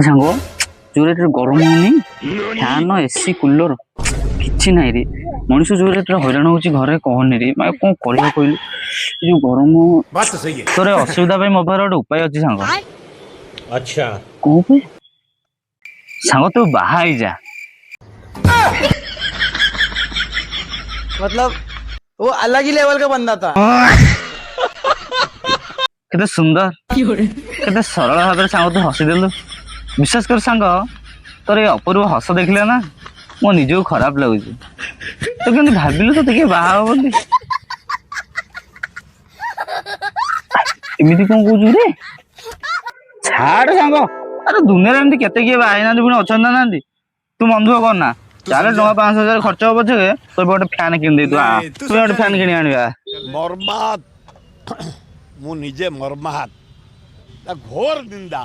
सांग जो रेट गरम होनी फैन एसी कूलर कि ना रे मनीष जो रेट हईराण हो घरे कहनी रे मैं कौन कर कहलु जो गरम बात तो सही है। तोर असुविधा मो पाखे गोटे उपाय अच्छी सांग अच्छा कौन पे सांग तू बाहा जा मतलब वो अलग ही लेवल का बंदा था। केते सुंदर केते सरल भाव में सांग तू हसी देलु विश्वास कर सांग तोर ये अपूर्व हस देखले ना मो निजको खराब लगुच तो केमती भाविलु तो किए बाहा बोली एमती कौन कौचु रे छाड़ सांग अरे दुनिया एमती केते किए बाहा ना पुणी अच्छा ना तू मन दुख करना चाल टका 5,000 खर्च हो पछे तो गोटे फैन किन दे तू गोटे फैन किणी आनिबा मर्मात मु निजे मर्मात घोर निंदा